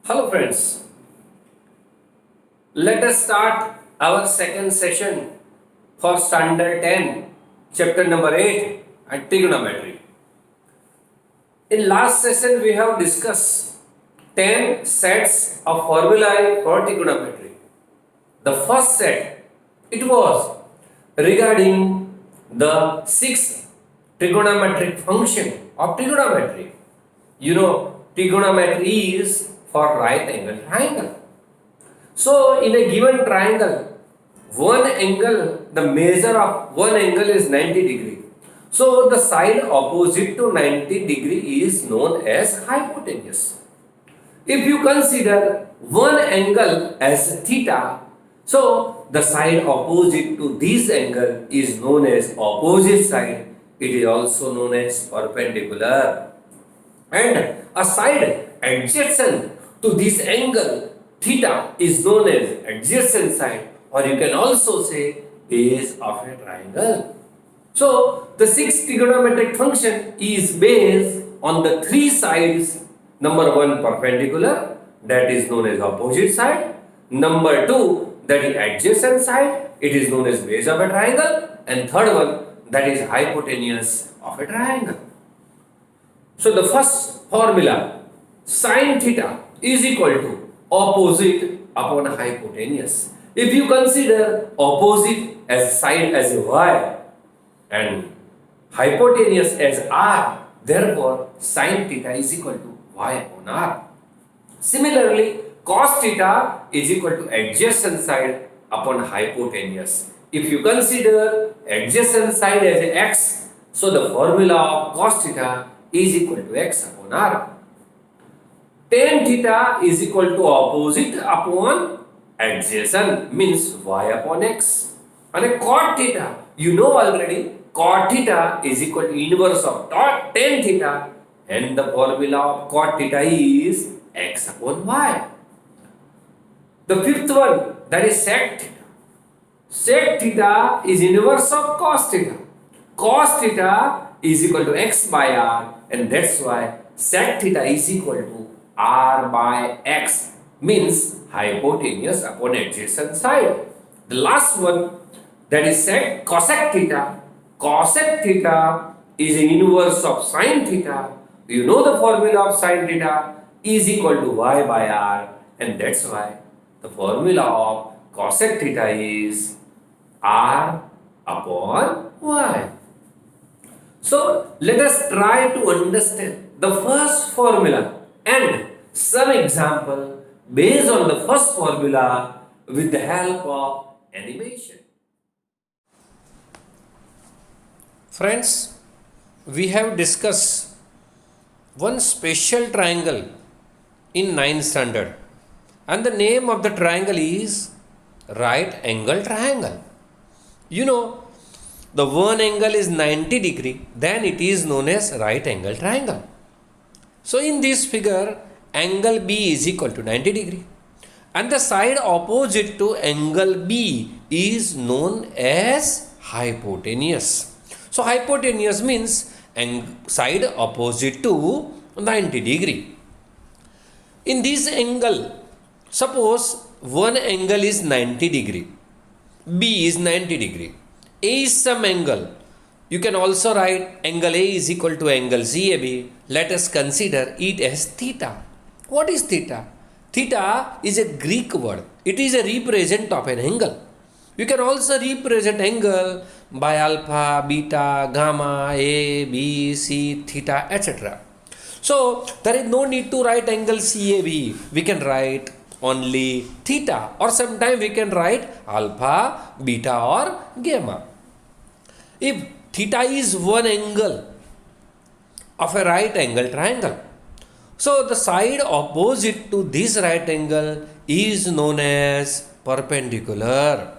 Hello friends, let us start our second session for standard 10, chapter number 8 and trigonometry. In last session we have discussed 10 sets of formulae for trigonometry. The first set, it was regarding the 6 trigonometric function of trigonometry. Trigonometry is for right angle triangle. So, in a given triangle, one angle, the measure of one angle is 90 degree. So, the side opposite to 90 degree is known as hypotenuse. If you consider one angle as theta, so the side opposite to this angle is known as opposite side. It is also known as perpendicular. And a side adjacent to this angle theta is known as adjacent side, or you can also say base of a triangle. So the sixth trigonometric function is based on the three sides. Number one, perpendicular, that is known as opposite side. Number two, that is adjacent side, it is known as base of a triangle. And third one, that is hypotenuse of a triangle. So the first formula, sine theta is equal to opposite upon hypotenuse. If you consider opposite as side as y and hypotenuse as r, therefore sine theta is equal to y upon r. Similarly, cos theta is equal to adjacent side upon hypotenuse. If you consider adjacent side as x, so the formula of cos theta is equal to x upon r. Tan theta is equal to opposite upon adjacent, means y upon x. And cot theta, you know already, cot theta is equal to inverse of tan theta, and the formula of cot theta is x upon y. The fifth one, that is sec theta. Sec theta is inverse of cos theta. Cos theta is equal to x by r, and that's why sec theta is equal to r by x, means hypotenuse upon adjacent side. The last one, that is sec cosec theta. Cosec theta is an inverse of sin theta. You know the formula of sin theta is equal to y by r, and that's why the formula of cosec theta is r upon y. So let us try to understand the first formula and some example based on the first formula with the help of animation. Friends, we have discussed one special triangle in 9th standard, and the name of the triangle is right angle triangle. You know, the one angle is 90 degree, then it is known as right angle triangle. So in this figure, angle B is equal to 90 degree, and the side opposite to angle B is known as hypotenuse. So hypotenuse means side opposite to 90 degree. In this angle, suppose one angle is 90 degree, B is 90 degree, A is some angle. You can also write angle A is equal to angle CAB. Let us consider it as theta. What is theta? Theta is a Greek word. It is a represent of an angle. You can also represent angle by alpha, beta, gamma, A, B, C, theta, etc. So there is no need to write angle CAB. We can write only theta, or sometimes we can write alpha, beta, or gamma. If theta is one angle of a right angle triangle, so the side opposite to this right angle is known as perpendicular.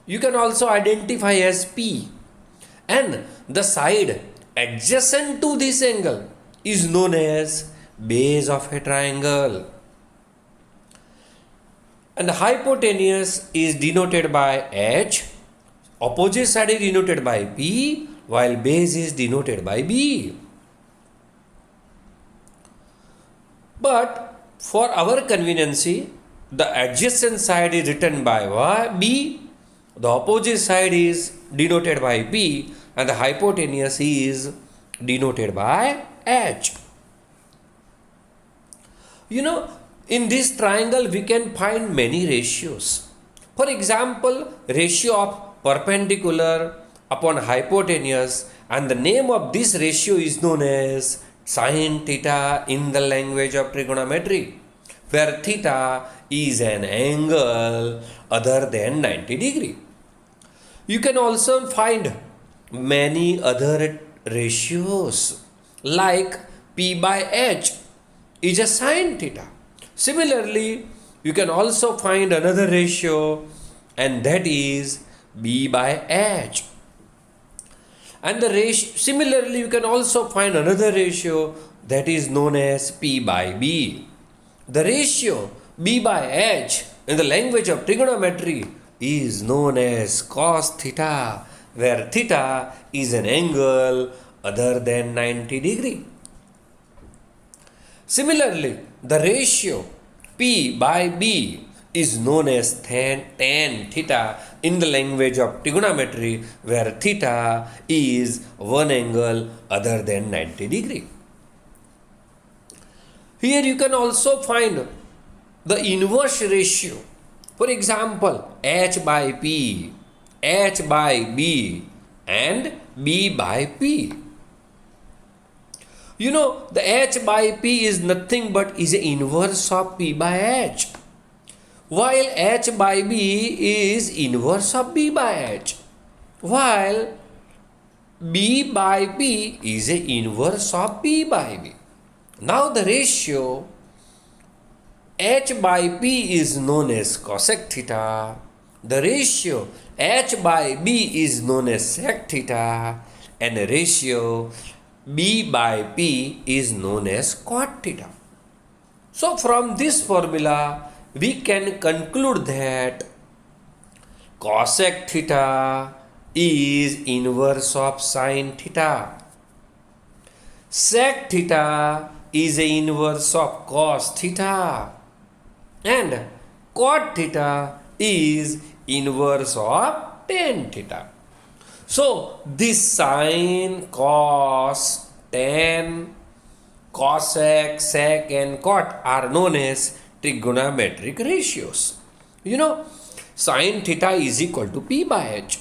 You can also identify as P, and the side adjacent to this angle is known as base of a triangle. And the hypotenuse is denoted by H, opposite side is denoted by P, while base is denoted by B. But For our conveniency, the adjacent side is written by B, the opposite side is denoted by P, and the hypotenuse is denoted by H. You know, in this triangle we can find many ratios. For example, ratio of perpendicular upon hypotenuse, and the name of this ratio is known as sin theta in the language of trigonometry, where theta is an angle other than 90 degree. You can also find many other ratios like P by H is a sin theta. Similarly, you can also find another ratio, and that is B by H. And the ratio, similarly, you can also find another ratio that is known as P by B. The ratio B by H in the language of trigonometry is known as cos theta, where theta is an angle other than 90 degree. Similarly, the ratio P by B is known as tan theta in the language of trigonometry, where theta is one angle other than 90 degree. Here you can also find the inverse ratio. For example, H by P, H by B, and B by P. You know, the H by P is nothing but is the inverse of P by H, while H by B is inverse of B by H, while B by P is the inverse of P by B. Now the ratio H by P is known as cosec theta. The ratio H by B is known as sec theta, and the ratio B by P is known as cot theta. So from this formula, we can conclude that cosec theta is inverse of sin theta. Sec theta is a inverse of cos theta. And cot theta is inverse of tan theta. So this sin, cos, tan, cosec, sec, and cot are known as trigonometric ratios. You know, sin theta is equal to P by H.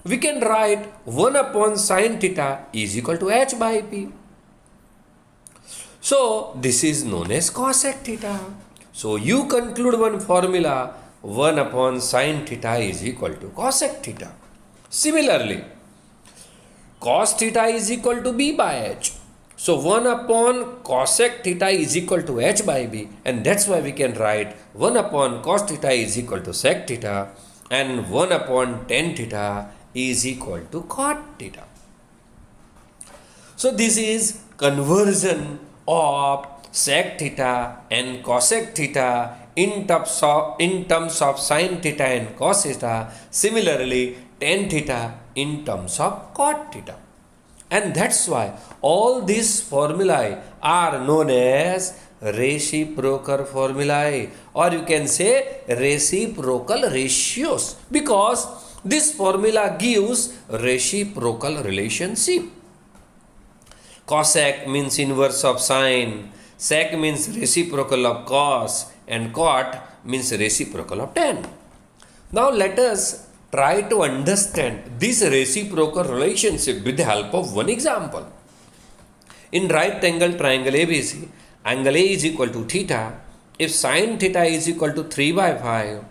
We can write 1 upon sin theta is equal to H by P. So this is known as cosec theta. So you conclude one formula, 1 upon sin theta is equal to cosec theta. Similarly, cos theta is equal to B by H. So 1 upon cosec theta is equal to H by B, and that's why we can write 1 upon cos theta is equal to sec theta, and 1 upon tan theta is equal to cot theta. So this is conversion of sec theta and cosec theta in terms of sin theta and cos theta. Similarly, tan theta in terms of cot theta. And that's why all these formulae are known as reciprocal formulae, or you can say reciprocal ratios, because this formula gives reciprocal relationship. Cosec means inverse of sin, sec means reciprocal of cos, and cot means reciprocal of tan. Now let us try to understand this reciprocal relationship with the help of one example. In right angle triangle ABC, angle A is equal to theta. If sin theta is equal to 3 by 5,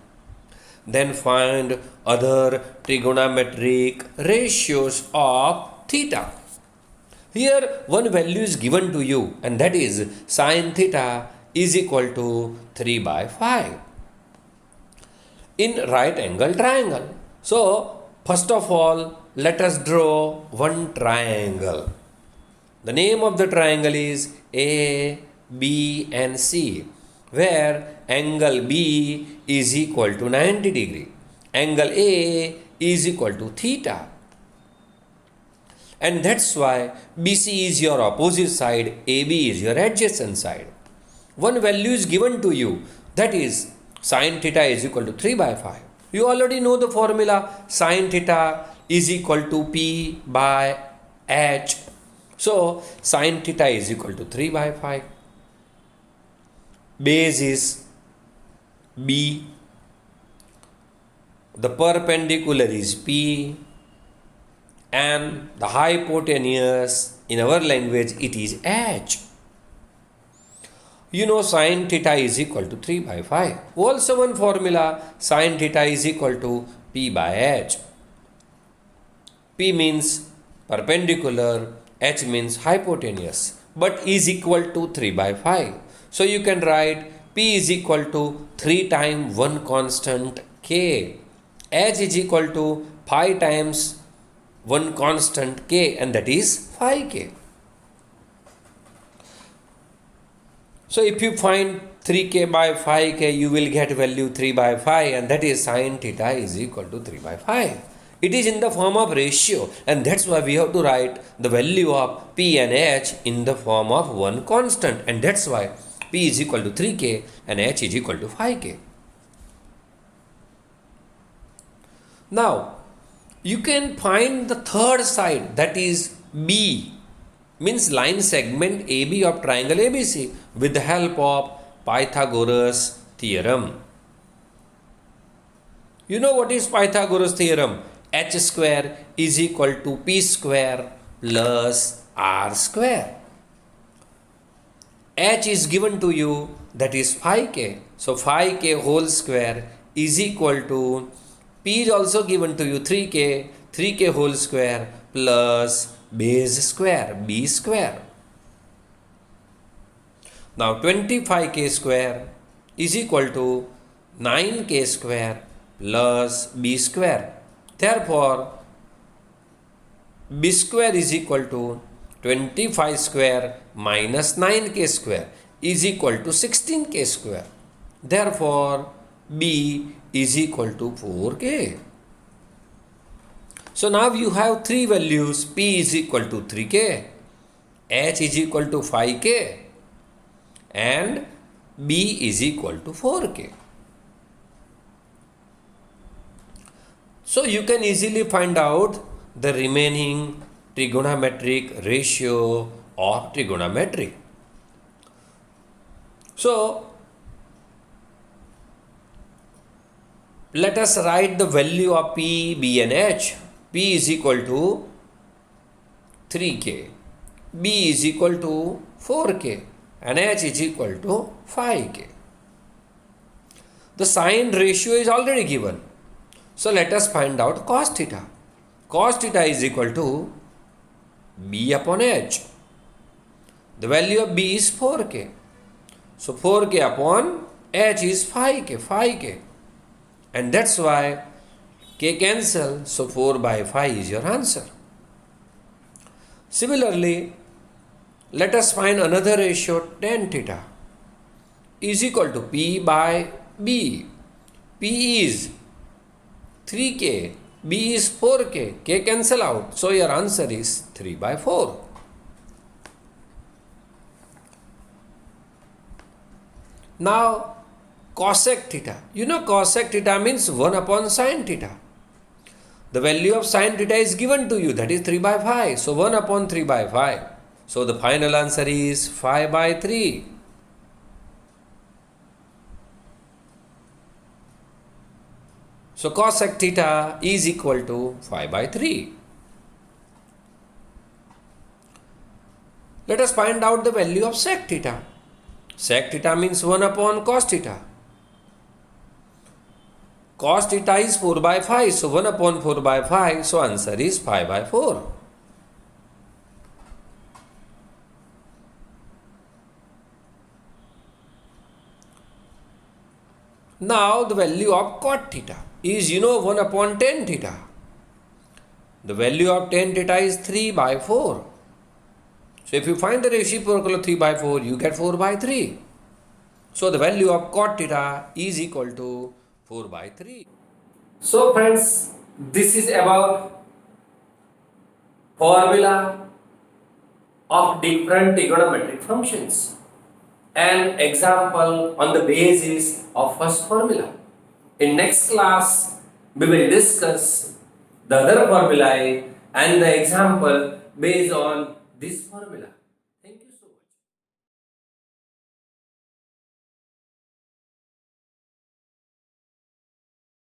then find other trigonometric ratios of theta. Here one value is given to you, and that is sin theta is equal to 3 by 5 in right angle triangle. So first of all, let us draw one triangle. The name of the triangle is A, B and C, where angle B is equal to 90 degree. Angle A is equal to theta. And that's why BC is your opposite side, AB is your adjacent side. one value is given to you, that is sine theta is equal to 3 by 5. You already know the formula, sine theta is equal to P by H. So sine theta is equal to 3 by 5. Base is B, the perpendicular is P, and the hypotenuse, in our language, it is H. You know sine theta is equal to 3 by 5. Also one formula, sine theta is equal to P by H. P means perpendicular, H means hypotenuse, but is equal to 3 by 5. So you can write P is equal to 3 times one constant K. H is equal to 5 times one constant K, and that is 5K. So if you find 3K by 5K, you will get value 3 by 5, and that is sine theta is equal to 3 by 5. It is in the form of ratio, and that's why we have to write the value of P and H in the form of one constant, and that's why P is equal to 3K and H is equal to 5K. Now, you can find the third side, that is B, means line segment AB of triangle ABC, with the help of Pythagoras theorem. You know what is Pythagoras theorem? H square is equal to P square plus R square. H is given to you, that is 5K. So 5K whole square is equal to, P is also given to you, 3K, 3K whole square plus base square, B square. Now 25K square is equal to 9K square plus B square. Therefore, B square is equal to 25 square minus 9K square is equal to 16K square. Therefore, B is equal to 4K. So now you have three values, P is equal to 3K, H is equal to 5K, and B is equal to 4K. So you can easily find out the remaining trigonometric ratio or trigonometry. So let us write the value of P, B and H. P is equal to 3K, B is equal to 4K, and H is equal to 5K. The sine ratio is already given. So let us find out cos theta. Cos theta is equal to B upon H. The value of B is 4K. So 4K upon H is 5K, 5K. And that's why K cancel, so 4 by 5 is your answer. Similarly, let us find another ratio, tan theta is equal to P by B. P is 3K, B is 4K, K cancel out, so your answer is 3 by 4. Now, cosec theta. You know cosec theta means 1 upon sin theta. The value of sin theta is given to you, that is 3 by 5. So 1 upon 3 by 5. So the final answer is 5 by 3. So cosec theta is equal to 5 by 3. Let us find out the value of sec theta. Sec theta means 1 upon cos theta. Cos theta is 4 by 5, so 1 upon 4 by 5, so answer is 5 by 4. Now the value of cot theta is 1 upon tan theta. The value of tan theta is 3 by 4. So if you find the reciprocal of 3 by 4, you get 4 by 3. So the value of cot theta is equal to 4 by 3. So friends, this is about formula of different trigonometric functions. an example on the basis of first formula. In next class, we will discuss the other formulae and the example based on this formula.